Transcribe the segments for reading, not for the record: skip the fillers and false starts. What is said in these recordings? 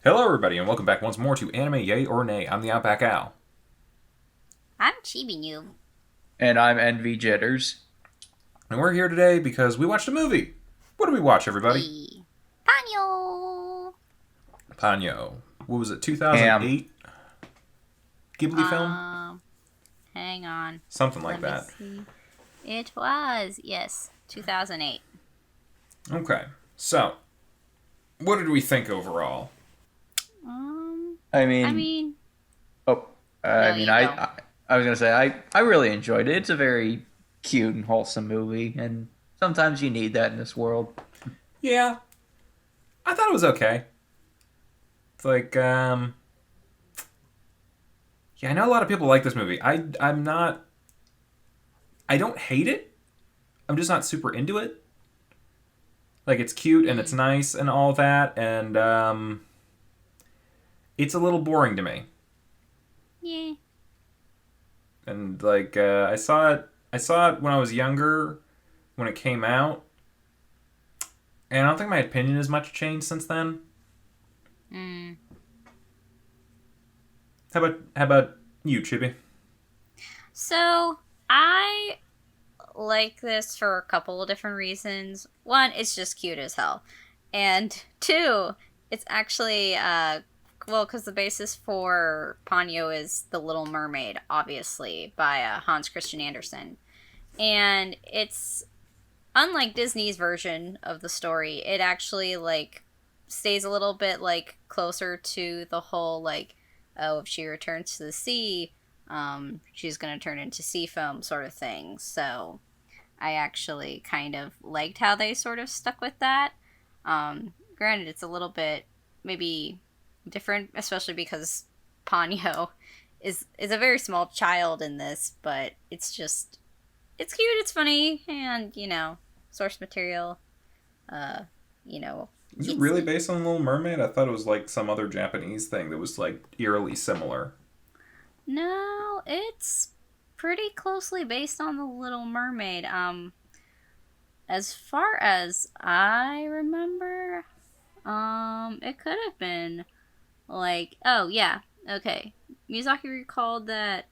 Hello, everybody, and welcome back once more to Anime Yay or Nay. I'm TheOutbackAl. I'm cheating you. And I'm Envy Jitters. And we're here today because we watched a movie. What did we watch, everybody? Hey. Ponyo. Ponyo. What was it, Ham. 2008? Ghibli film? Um, Hang on. Something like Let me that. see. It was, yes, 2008. Okay, so, what did we think overall? Um, I I mean, mean, oh, no, I mean, you I, go. I, I was gonna say I really enjoyed it. It's a very cute and wholesome movie, and sometimes you need that in this world. Yeah, I thought it was okay. It's like, yeah, I know a lot of people like this movie. I'm not, I don't hate it. I'm just not super into it. Like, it's cute and it's Mm, nice and all that, and it's a little boring to me. yeah. And like, I saw it when I was younger, when it came out, and I don't think my opinion has much changed since then. Mm. How about you, Chibi? So, I like this for a couple of different reasons. One, it's just cute as hell. And two, it's actually, well, because the basis for Ponyo is The Little Mermaid, obviously, by Hans Christian Andersen. And it's, unlike Disney's version of the story, it actually, like, stays a little bit, like, closer to the whole, like, oh, if she returns to the sea, she's gonna turn into sea foam sort of thing. So I actually kind of liked how they sort of stuck with that. Granted, it's a little bit maybe different, especially because Ponyo is a very small child in this, but it's cute, it's funny, and source material, uh, you know, Is it really cutesy. based on Little Mermaid? I thought it was like some other Japanese thing that was like eerily similar. No, it's pretty closely based on the Little Mermaid. As far as I remember, it could have been like, oh yeah, okay. Miyazaki recalled that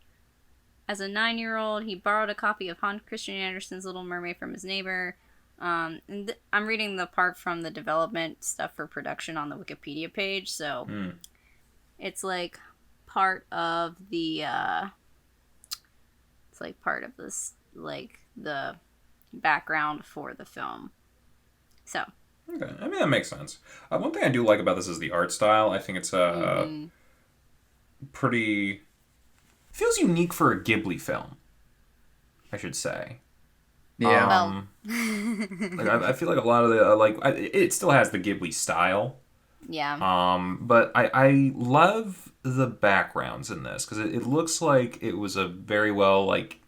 as a 9-year-old, he borrowed a copy of Hans Christian Andersen's Little Mermaid from his neighbor. I'm reading the part from the development stuff for production on the Wikipedia page, so Hmm. it's like part of the it's like part of this, like the background for the film. So, Okay, I mean that makes sense. One thing I do like about this is the art style. I think it's mm-hmm. pretty feels unique for a Ghibli film, I should say. Yeah, Well, Um, like I feel like a lot of the it still has the Ghibli style. yeah. But I love the backgrounds in this because it looks like it was a very well like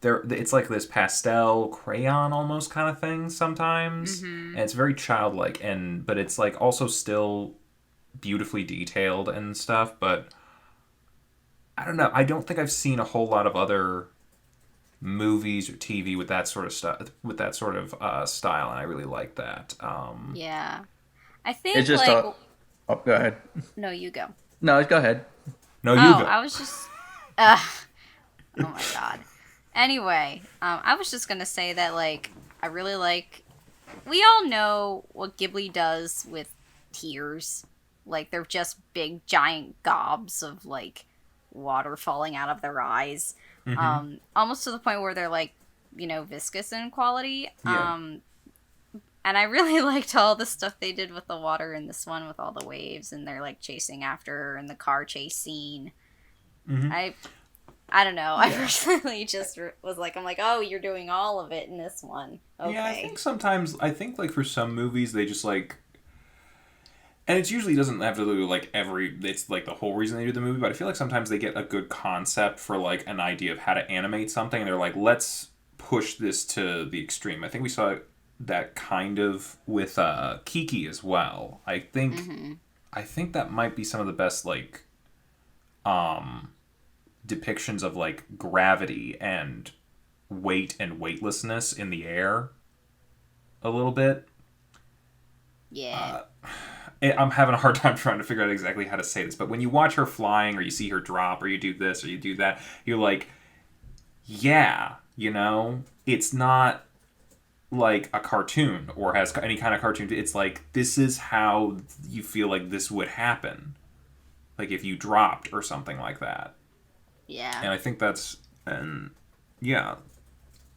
there. It's like this pastel crayon almost kind of thing sometimes, Mm-hmm. and it's very childlike but it's like also still beautifully detailed and stuff. But I don't know. I don't think I've seen a whole lot of other movies or TV with that sort of stuff with that sort of style, and I really like that. Yeah. I it's think just like a. Oh, go ahead. no, you go. No, go ahead. No, you Oh, go. I was just uh oh my god. Anyway, I was just gonna say that like I really like. We all know what Ghibli does with tears. Like they're just big giant gobs of like water falling out of their eyes. Hmm. Almost to the point where they're like, viscous in quality. Yeah. And I really liked all the stuff they did with the water in this one, with all the waves, and they're like chasing after her in the car chase scene. Hmm. I I don't know. I Yeah. personally just was like, I'm like, oh, you're doing all of it in this one. Yeah, Okay. I think like for some movies they just like, and it usually doesn't have to do like it's like the whole reason they do the movie, but I feel like sometimes they get a good concept for like an idea of how to animate something, and they're like, let's push this to the extreme. I think we saw that kind of with Kiki as well. Mm-hmm. I think that might be some of the best like um depictions of like gravity and weight and weightlessness in the air a little bit. Yeah. Uh, I'm having a hard time trying to figure out exactly how to say this, but when you watch her flying, or you see her drop, or you do this, or you do that, you're like, yeah, it's not like a cartoon or has any kind of cartoon. It's like, this is how you feel like this would happen. Like if you dropped or something like that. Yeah. And I think that's, yeah.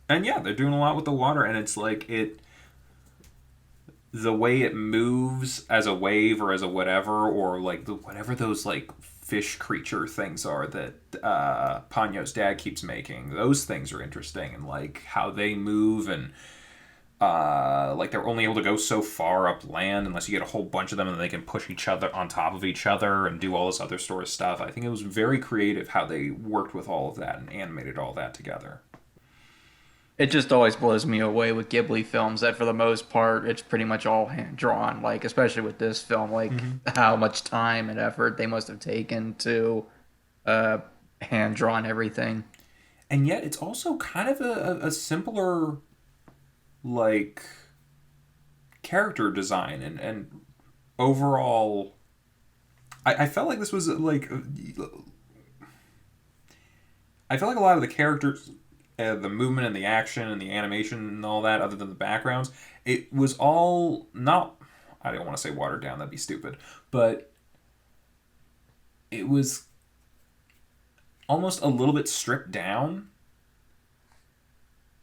And yeah, they're doing a lot with the water, and it's like, the way it moves as a wave or as a whatever, or like whatever those like fish creature things are that Ponyo's dad keeps making. Those things are interesting, and like how they move, and like they're only able to go so far up land unless you get a whole bunch of them, and they can push each other on top of each other and do all this other sort of stuff. I think it was very creative how they worked with all of that and animated all that together. It just always blows me away with Ghibli films that for the most part it's pretty much all hand drawn, like especially with this film, like how much time and effort they must have taken to hand drawn everything. And yet it's also kind of a simpler like character design and overall I felt like this was like I felt like a lot of the characters, the movement and the action and the animation and all that, other than the backgrounds, it was all not, I don't want to say watered down, that'd be stupid, but it was almost a little bit stripped down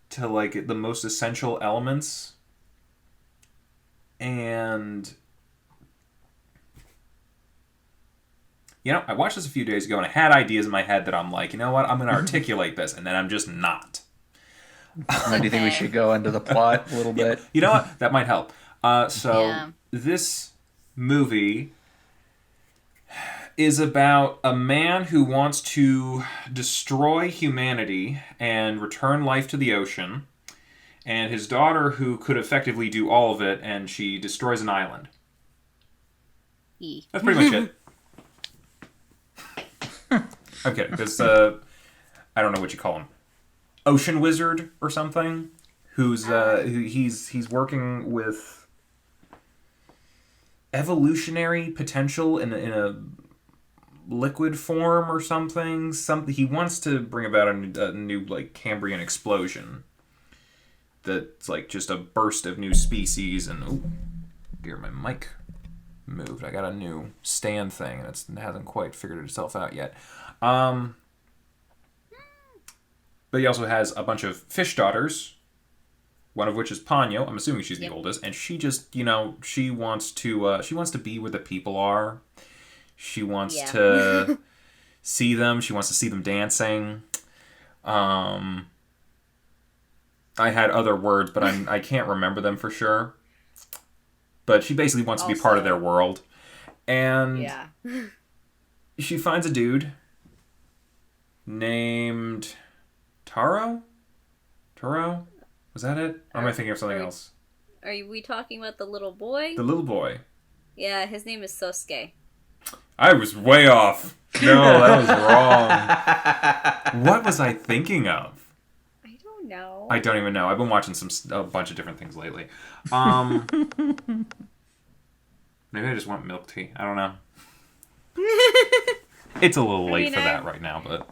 to like the most essential elements. And I watched this a few days ago, and I had ideas in my head that I'm like, you know what, I'm going to articulate this, and then I'm just not. Do you think we should go into the plot a little bit? You know what? That might help. This movie is about a man who wants to destroy humanity and return life to the ocean, and his daughter who could effectively do all of it, and she destroys an island. That's pretty much it. I'm kidding, because I don't know what you call him, ocean wizard or something, who's he's working with evolutionary potential in a liquid form or something. He wants to bring about a new like Cambrian explosion that's like just a burst of new species. And oh dear, my mic moved. I got a new stand thing, and it hasn't quite figured itself out yet. But he also has a bunch of fish daughters, one of which is Ponyo. I'm assuming she's the oldest, and she just, she wants to be where the people are. She wants to see them. She wants to see them dancing. I had other words, but I can't remember them for sure. But she basically wants to be part of their world. And she finds a dude named Taro? Was that it? Or am I thinking of something else? Are we talking about the little boy? The little boy. Yeah, his name is Sosuke. I was way off. No, that was wrong. What was I thinking of? I don't know. I don't even know. I've been watching a bunch of different things lately. Maybe I just want milk tea. I don't know. It's a little late for that right now, but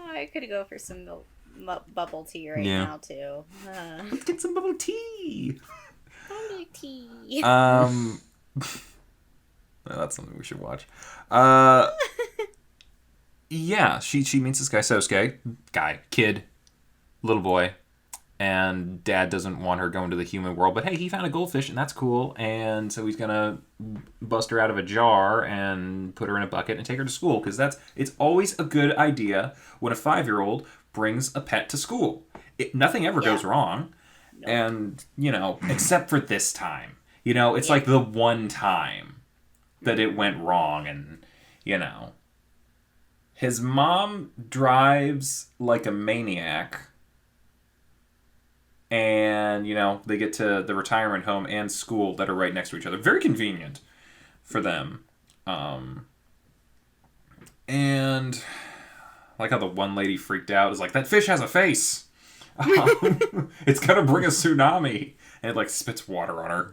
I could go for some bubble tea right now too. Let's get some bubble tea. Bubble tea. Well, that's something we should watch. Yeah, she meets this guy Sosuke, kid, little boy, and dad doesn't want her going to the human world, but hey, he found a goldfish and that's cool, and so he's gonna bust her out of a jar and put her in a bucket and take her to school, because it's always a good idea when a 5-year-old brings a pet to school. Nothing ever goes wrong. Nope. And except for this time, it's like the one time that it went wrong. And his mom drives like a maniac. And, they get to the retirement home and school that are right next to each other. Very convenient for them. And I like how the one lady freaked out. Is like, that fish has a face. It's going to bring a tsunami. And it, spits water on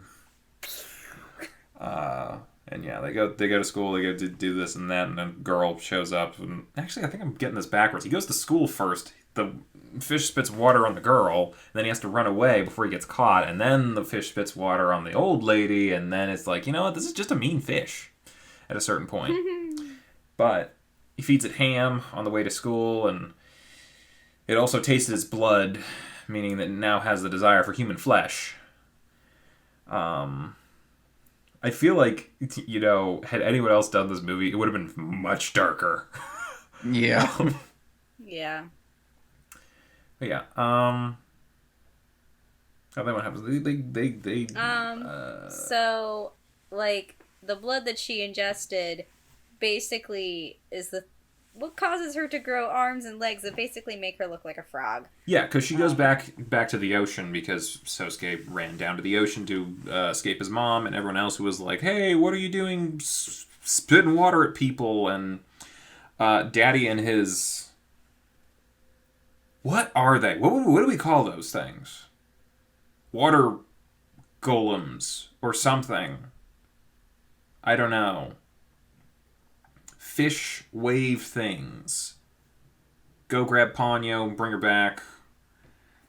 her. And yeah, they go to school, they go to do this and that, and a girl shows up. And actually, I think I'm getting this backwards. He goes to school first. The fish spits water on the girl, and then he has to run away before he gets caught, and then the fish spits water on the old lady, and then it's like, you know what, this is just a mean fish at a certain point. But he feeds it ham on the way to school, and it also tasted his blood, meaning that it now has the desire for human flesh. I feel like, you know, had anyone else done this movie, it would have been much darker. Yeah. Yeah. But yeah, oh, then what happens? So, like, the blood that she ingested basically is what causes her to grow arms and legs that basically make her look like a frog. Yeah, because she goes back to the ocean because Sosuke ran down to the ocean to escape his mom, and everyone else who was like, hey, what are you doing spitting water at people? And Daddy and his... What are they? What do we call those things? Water golems or something. I don't know. Fish wave things. Go grab Ponyo, bring her back.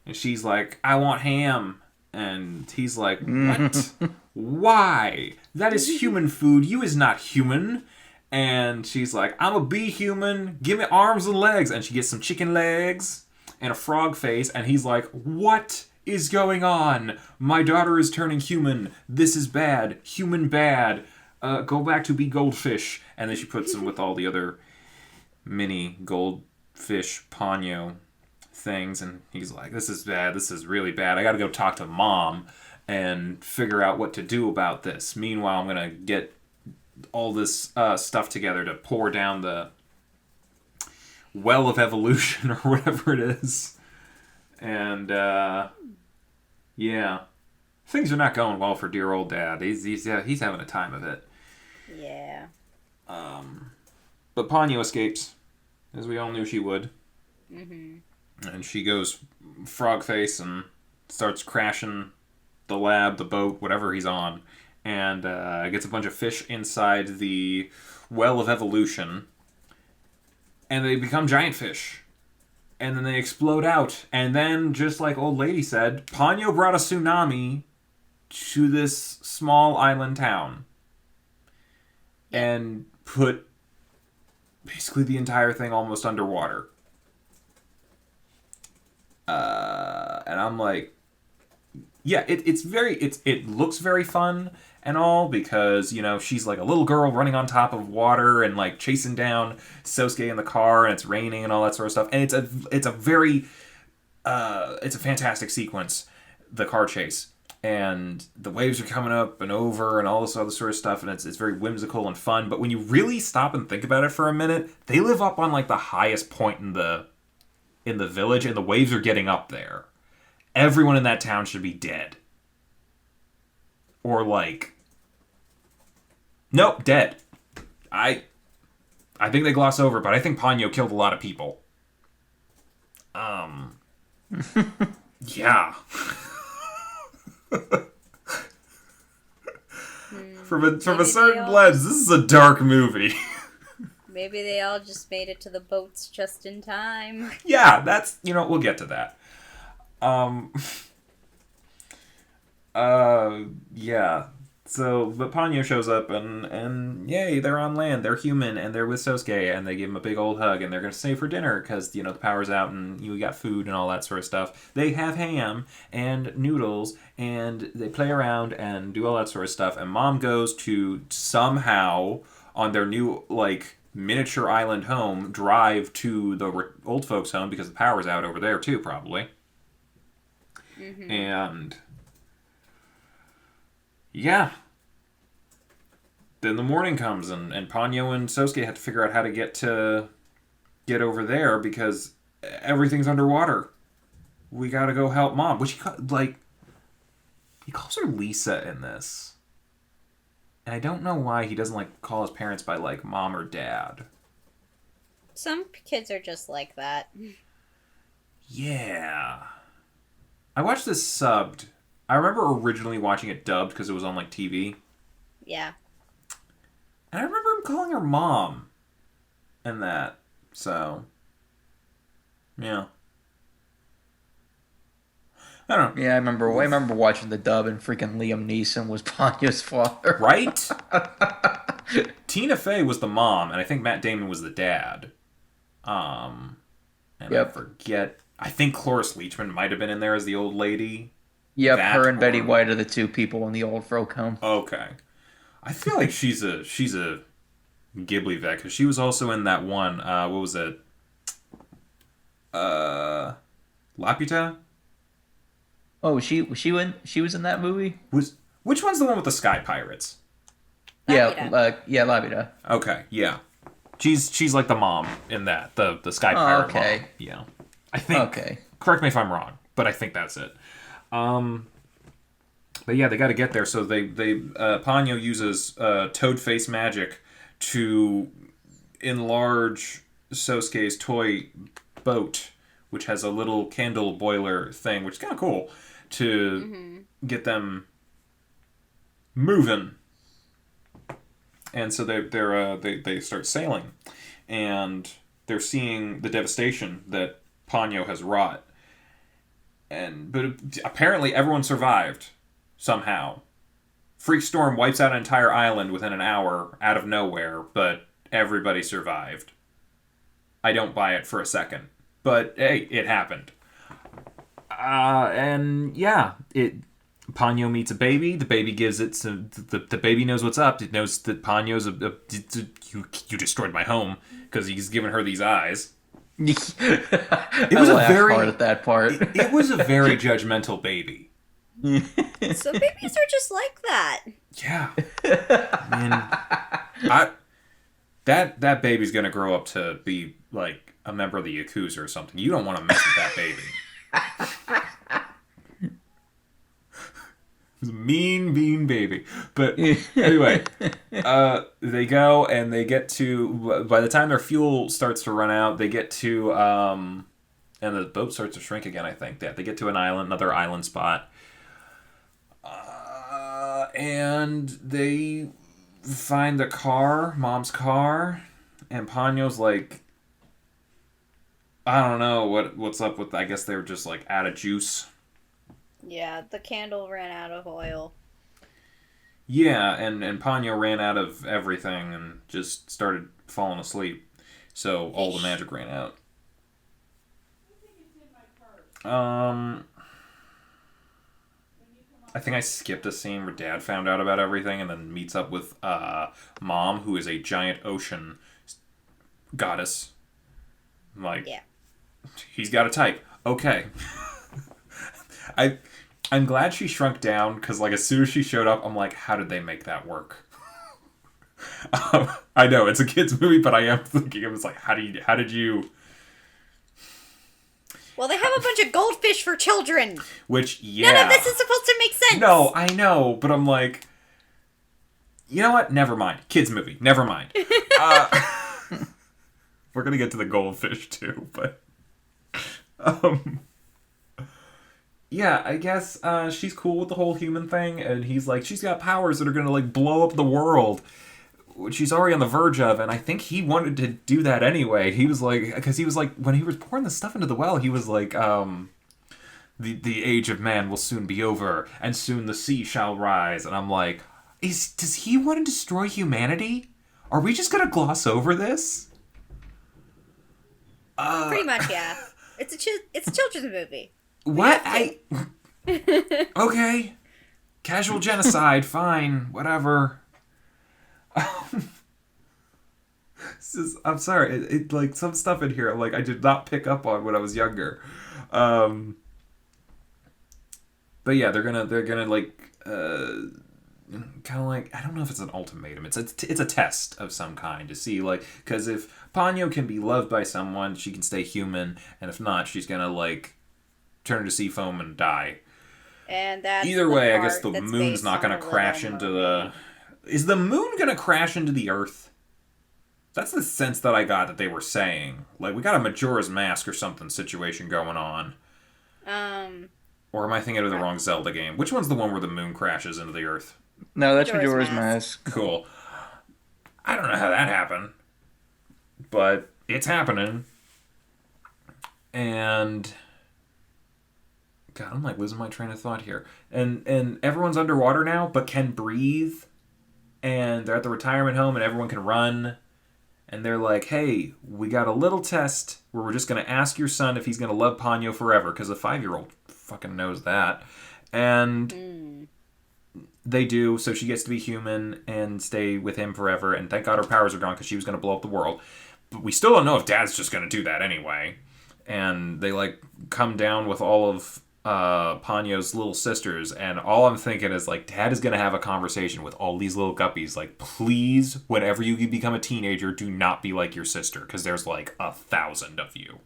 And she's like, I want ham. And he's like, what? Why? That is human food. You is not human. And she's like, I'm a bee human. Give me arms and legs. And she gets some chicken legs and a frog face, and he's like, what is going on? My daughter is turning human. This is bad. Human bad. Go back to be goldfish. And then she puts him with all the other mini goldfish Ponyo things, and he's like, this is bad. This is really bad. I gotta go talk to Mom and figure out what to do about this. Meanwhile, I'm gonna get all this stuff together to pour down the well of evolution or whatever it is. And yeah, things are not going well for dear old Dad. He's having a time of it. Yeah. But Ponyo escapes, as we all knew she would. Mm-hmm. And she goes frog face and starts crashing the lab, the boat, whatever he's on, and gets a bunch of fish inside the well of evolution. And they become giant fish. And then they explode out. And then, just like old lady said, Ponyo brought a tsunami to this small island town. And put basically the entire thing almost underwater. And I'm like, yeah, it looks very fun and all, because, you know, she's like a little girl running on top of water and like chasing down Sosuke in the car, and it's raining and all that sort of stuff. And it's a fantastic sequence, the car chase. And the waves are coming up and over and all this other sort of stuff, and it's very whimsical and fun. But when you really stop and think about it for a minute, they live up on like the highest point in the village, and the waves are getting up there. Everyone in that town should be dead. Or like, nope, dead. I think they gloss over, but I think Ponyo killed a lot of people. Yeah. From a certain lens, this is a dark movie. Maybe they all just made it to the boats just in time. Yeah, that's, you know, we'll get to that. Yeah. So, but Ponyo shows up, and yay, they're on land. They're human, and they're with Sosuke, and they give him a big old hug, and they're going to stay for dinner because, you know, the power's out, and you got food and all that sort of stuff. They have ham and noodles, and they play around and do all that sort of stuff, and Mom goes to somehow, on their new, like, miniature island home, drive to the old folks' home because the power's out over there, too, probably. Mm-hmm. And... yeah. Then the morning comes, and Ponyo and Sosuke have to figure out how to get over there because everything's underwater. We gotta go help Mom. Which, he calls her Lisa in this. And I don't know why he doesn't, like, call his parents by, like, Mom or Dad. Some kids are just like that. Yeah. I watched this subbed. I remember originally watching it dubbed because it was on, like, TV. Yeah. And I remember him calling her mom and that. So, yeah. I don't know. Yeah, I remember watching the dub, and freaking Liam Neeson was Ponyo's father. Right? Tina Fey was the mom, and I think Matt Damon was the dad. And I forget. I think Cloris Leachman might have been in there as the old lady. Yep, her and Betty White are the two people in the old folk home. Okay. I feel like she's a Ghibli vet, because she was also in that one, what was it? Laputa? Oh, she was in that movie? Which one's the one with the sky pirates? Yeah, Labida. Okay, yeah. She's like the mom in that, the sky pirate mom. Yeah. I think. Okay. Correct me if I'm wrong, but I think that's it. But yeah, they got to get there. So they Ponyo uses toad face magic to enlarge Sosuke's toy boat, which has a little candle boiler thing, which is kind of cool, to get them moving. And so they start sailing, and they're seeing the devastation that Ponyo has wrought. But apparently everyone survived somehow. Freak storm wipes out an entire island within an hour out of nowhere, but everybody survived. I don't buy it for a second, but hey, it happened. And yeah, Ponyo meets a baby. The baby gives it some. The baby knows what's up. It knows that Ponyo's you destroyed my home, because he's given her these eyes. It was hard at that part. It was a very judgmental baby. Some babies are just like that. Yeah. Man, that baby's gonna grow up to be like a member of the Yakuza or something. You don't want to mess with that baby. It was a mean baby. But anyway, they go and they get to, by the time their fuel starts to run out, they get to, and the boat starts to shrink again, I think. Yeah, they get to another island spot. And they find the car, mom's car, and Ponyo's like, I don't know what's up with, I guess they were just like out of juice. Yeah, the candle ran out of oil. Yeah, and Ponyo ran out of everything and just started falling asleep. So all the magic ran out. I think I skipped a scene where Dad found out about everything and then meets up with Mom, who is a giant ocean goddess. I'm like, yeah. He's got a type. Okay. I'm glad she shrunk down, because like as soon as she showed up, I'm like, how did they make that work? I know it's a kid's movie, but I am thinking, I was like, how did you? Well, they have a bunch of goldfish for children. Which, yeah. None of this is supposed to make sense. No, I know, but I'm like, you know what? Never mind. Kids movie. Never mind. We're gonna get to the goldfish too, but yeah, I guess she's cool with the whole human thing, and he's like, she's got powers that are gonna like blow up the world, which she's already on the verge of, and I think he wanted to do that anyway. He was like, because he was like, when he was pouring the stuff into the well, he was like, the age of man will soon be over, and soon the sea shall rise, and I'm like, does he want to destroy humanity? Are we just gonna gloss over this? Pretty much, yeah. It's a children's movie. What? Okay. Casual genocide, fine, whatever. I'm sorry, it like some stuff in here like I did not pick up on when I was younger. But yeah, they're gonna like kind of like, I don't know if it's an ultimatum. It's a test of some kind to see, like, because if Ponyo can be loved by someone, she can stay human, and if not, she's gonna like turn into sea foam and die. And that's either way, I guess the moon's not gonna crash into the. Is the moon gonna crash into the Earth? That's the sense that I got that they were saying. Like, we got a Majora's Mask or something situation going on. Or am I thinking of the wrong Zelda game? Which one's the one where the moon crashes into the Earth? No, that's Majora's Mask. Cool. I don't know how that happened, but it's happening. And God, I'm like losing my train of thought here. And everyone's underwater now, but can breathe. And they're at the retirement home, and everyone can run. And they're like, hey, we got a little test where we're just going to ask your son if he's going to love Ponyo forever, because a 5-year-old fucking knows that. And they do, so she gets to be human and stay with him forever. And thank God her powers are gone, because she was going to blow up the world. But we still don't know if Dad's just going to do that anyway. And they, like, come down with all of Ponyo's little sisters, and all I'm thinking is, like, Dad is going to have a conversation with all these little guppies, like, please, whenever you become a teenager, do not be like your sister, because there's, like, 1,000 of you.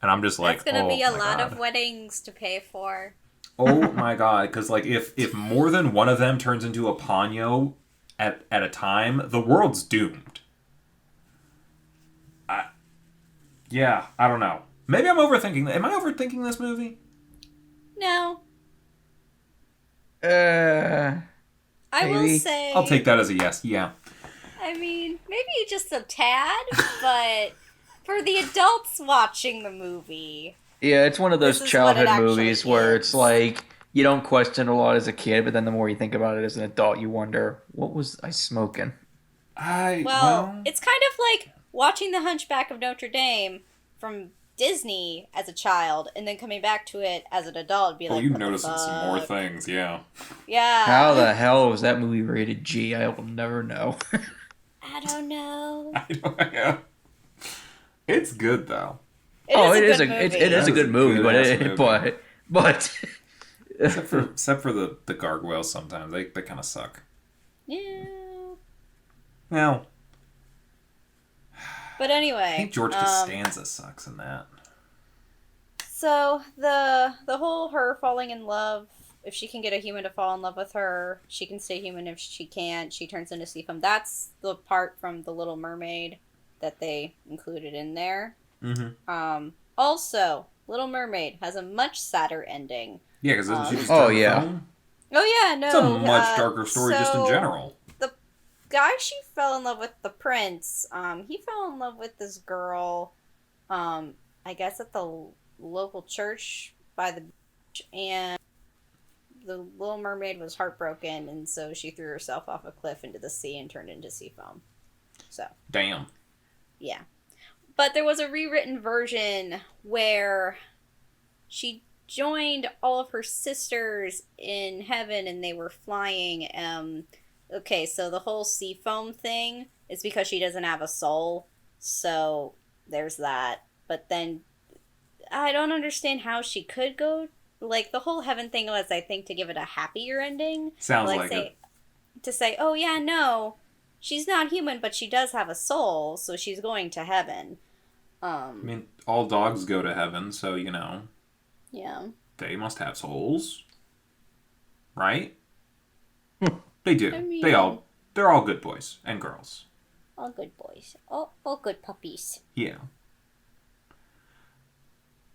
And I'm just like, that's going to be a lot God. of weddings to pay for. Oh my God, because, like, if more than one of them turns into a Ponyo at a time, the world's doomed. Yeah, I don't know. Maybe I'm overthinking. Am I overthinking this movie? No. Maybe. I will say... I'll take that as a yes, yeah. I mean, maybe just a tad, but for the adults watching the movie... Yeah, it's one of those childhood movies where is. it's like, you don't question a lot as a kid, but then the more you think about it as an adult, you wonder, what was I smoking? Well, it's kind of like watching The Hunchback of Notre Dame from Disney as a child, and then coming back to it as an adult and be like, you're noticing some more things, yeah. Yeah. How the hell was that movie rated G? I will never know. I don't know. Yeah. It's good, though. It is a good movie, but except for the gargoyles sometimes. They kind of suck. Yeah. Well. But anyway. I think George Costanza sucks in that. So, the whole her falling in love, if she can get a human to fall in love with her, she can stay human. If she can't, she turns into sea foam. That's the part from The Little Mermaid that they included in there. Mm-hmm. Also, Little Mermaid has a much sadder ending. Yeah, because doesn't she just Oh, yeah. Foam? Oh, yeah, no. It's a much darker story just in general. The guy she fell in love with, the prince, he fell in love with this girl, I guess at the local church by the beach, and the Little Mermaid was heartbroken, and so she threw herself off a cliff into the sea and turned into sea foam. So. Damn. Yeah. But there was a rewritten version where she joined all of her sisters in heaven and they were flying. Okay, so the whole sea foam thing is because she doesn't have a soul. So there's that. But then I don't understand how she could go. Like, the whole heaven thing was, I think, to give it a happier ending. Sounds like it. To say, oh yeah, no, she's not human, but she does have a soul, so she's going to heaven. I mean, all dogs go to heaven, so, you know. Yeah. They must have souls. Right? They do. I mean, they're all good boys and girls. All good boys. All good puppies. Yeah.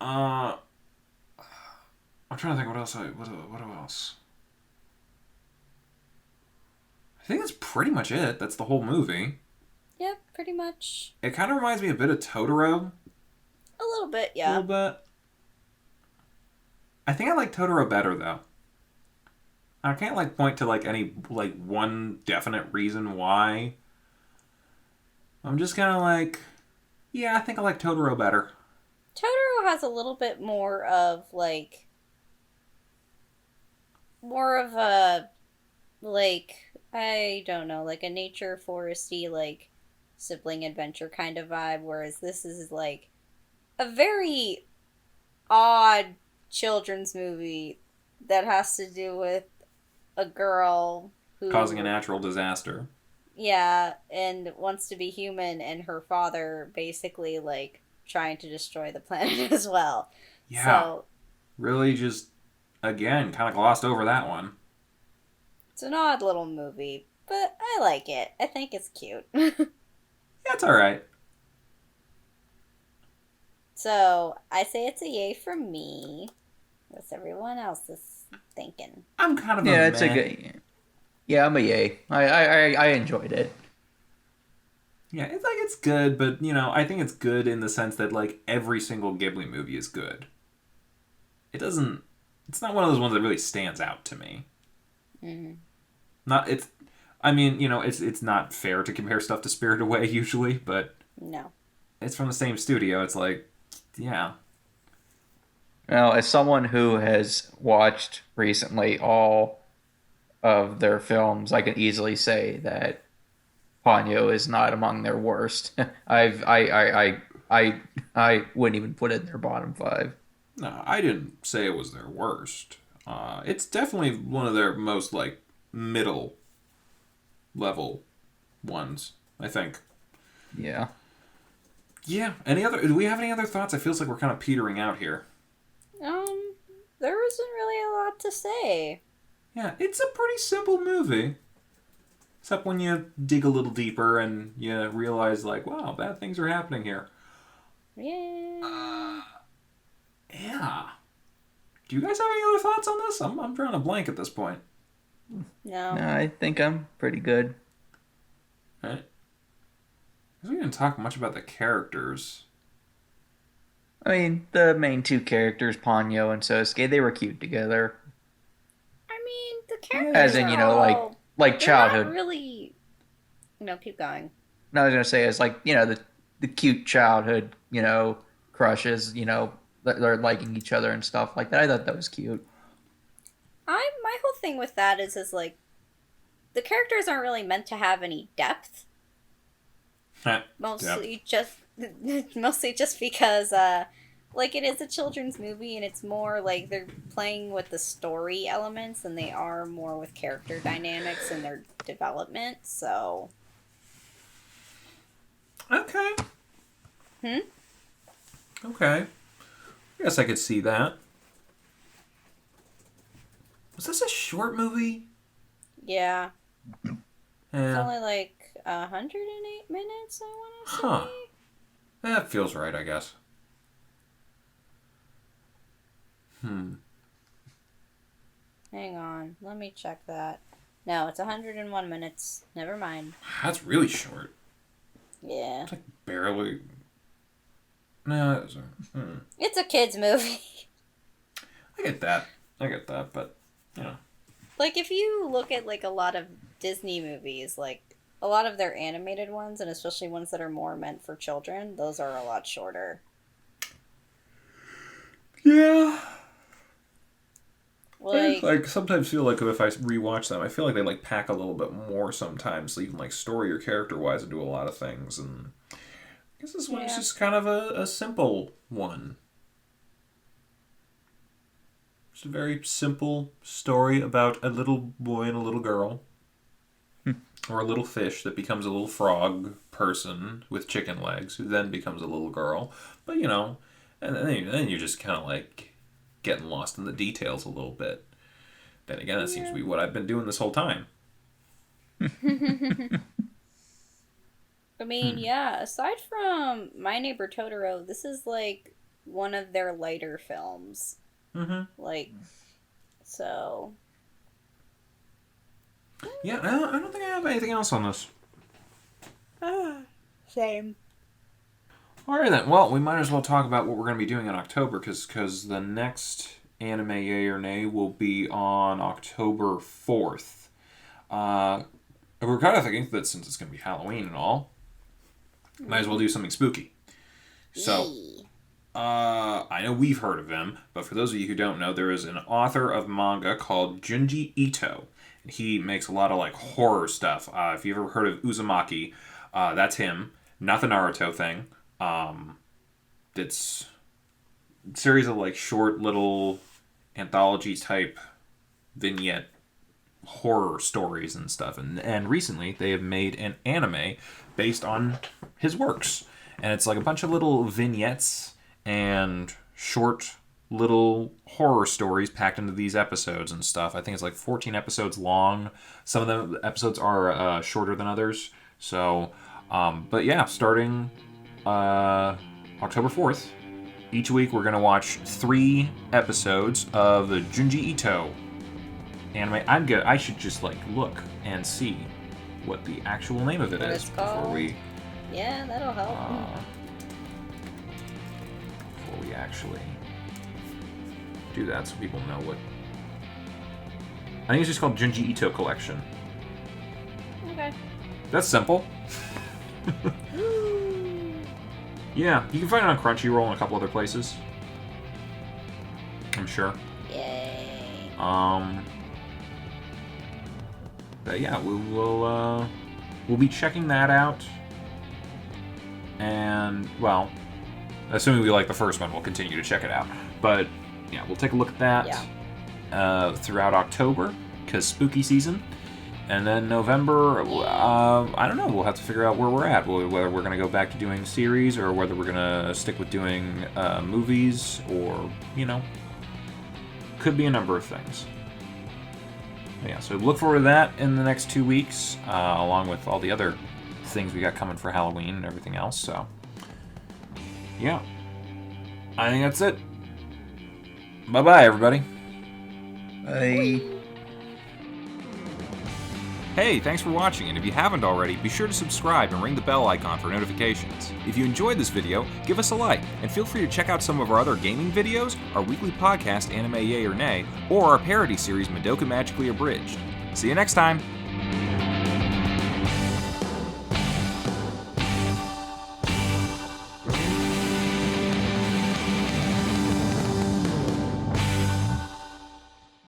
I'm trying to think what else. What else? I think that's pretty much it. That's the whole movie. Yep, pretty much. It kind of reminds me a bit of Totoro. A little bit, yeah. A little bit. I think I like Totoro better, though. I can't, like, point to, like, any, like, one definite reason why. I'm just kind of like, yeah, I think I like Totoro better. Totoro has a little bit more of, like, a, like, I don't know, like a nature foresty, like, sibling adventure kind of vibe, whereas this is, like, a very odd children's movie that has to do with a girl who... causing a natural disaster. Yeah, and wants to be human, and her father basically, like, trying to destroy the planet as well. Yeah. So, really just, again, kind of glossed over that one. it's an odd little movie, but I like it. I think it's cute. Yeah, it's alright. So, I say it's a yay from me. What's everyone else is thinking? I'm kind of it's a good... Yeah, I'm a yay. I enjoyed it. Yeah, it's like it's good, but I think it's good in the sense that like every single Ghibli movie is good. It doesn't. It's not one of those ones that really stands out to me. Mm-hmm. Not it's. I mean, it's not fair to compare stuff to Spirited Away usually, but No. it's from the same studio. It's like, yeah. Now, as someone who has watched recently all of their films, I can easily say that Ponyo is not among their worst. I wouldn't even put it in their bottom five. No, I didn't say it was their worst. It's definitely one of their most like middle level ones, I think. Yeah. Yeah. Do we have any other thoughts? It feels like we're kind of petering out here. There isn't really a lot to say. Yeah, it's a pretty simple movie. Except when you dig a little deeper and you realize, like, wow, bad things are happening here. Yeah. Yeah. Do you guys have any other thoughts on this? I'm drawing a blank at this point. No. No, I think I'm pretty good. Right? Because we didn't talk much about the characters. I mean, the main two characters, Ponyo and Sosuke, they were cute together. I mean, the characters As in, are all, like they're childhood. not really... No, keep going. No, I was gonna say it's like the cute childhood crushes they're liking each other and stuff like that. I thought that was cute. My whole thing with that is like, the characters aren't really meant to have any depth. Mostly just because like it is a children's movie and it's more like they're playing with the story elements than they are more with character dynamics and their development. So Okay. Hmm? Okay. I guess I could see that. Was this a short movie? yeah, it's Yeah. only like 108 minutes, I want to say. Huh. That feels right, I guess. Hang on, let me check that. No, it's 101 minutes. Never mind. That's really short. Yeah. It's like barely... No, It's a kid's movie. I get that, but, Like, if you look at, like, a lot of Disney movies, like, a lot of their animated ones, and especially ones that are more meant for children, those are a lot shorter. Yeah. Like, I sometimes feel like if I rewatch them, I feel like they like pack a little bit more sometimes, so even like story or character wise, and do a lot of things. And I guess this one's just kind of a simple one. It's a very simple story about a little boy and a little girl, or a little fish that becomes a little frog person with chicken legs, who then becomes a little girl. But and then you're just kind of like getting lost in the details a little bit. Then again, that seems to be what I've been doing this whole time. I mean, yeah, aside from My Neighbor Totoro, this is, like, one of their lighter films. Mm-hmm. Like, so... Yeah, I don't think I have anything else on this. Same. Alright then, well, we might as well talk about what we're going to be doing in October, because the next Anime Yay or Nay will be on October 4th. We're kind of thinking that since it's going to be Halloween and all, might as well do something spooky. So, I know we've heard of him, but for those of you who don't know, there is an author of manga called Junji Ito. He makes a lot of like horror stuff. If you've ever heard of Uzumaki, that's him. Not the Naruto thing. It's a series of like short little anthology type vignette horror stories and stuff. And recently they have made an anime based on his works. And it's like a bunch of little vignettes and short little horror stories packed into these episodes and stuff. I think it's like 14 episodes long. Some of the episodes are shorter than others. So, but yeah, starting October 4th, each week we're going to watch 3 episodes of the Junji Ito anime. I should just like look and see what the actual name of it is before we Yeah, that'll help. Before we actually do that, so people know what. I think it's just called Junji Ito Collection. Okay. That's simple. Yeah, you can find it on Crunchyroll and a couple other places. I'm sure. Yay. But yeah, we'll be checking that out. And well, assuming we like the first one, we'll continue to check it out. But yeah, we'll take a look at that throughout October, because spooky season. And then November, I don't know. We'll have to figure out where we're at. Whether we're going to go back to doing series, or whether we're going to stick with doing movies, or, could be a number of things. But yeah, so look forward to that in the next 2 weeks, along with all the other things we got coming for Halloween and everything else. So, yeah. I think that's it. Bye-bye, everybody. Bye. Hey, thanks for watching, and if you haven't already, be sure to subscribe and ring the bell icon for notifications. If you enjoyed this video, give us a like, and feel free to check out some of our other gaming videos, our weekly podcast Anime Yay or Nay, or our parody series Madoka Magically Abridged. See you next time!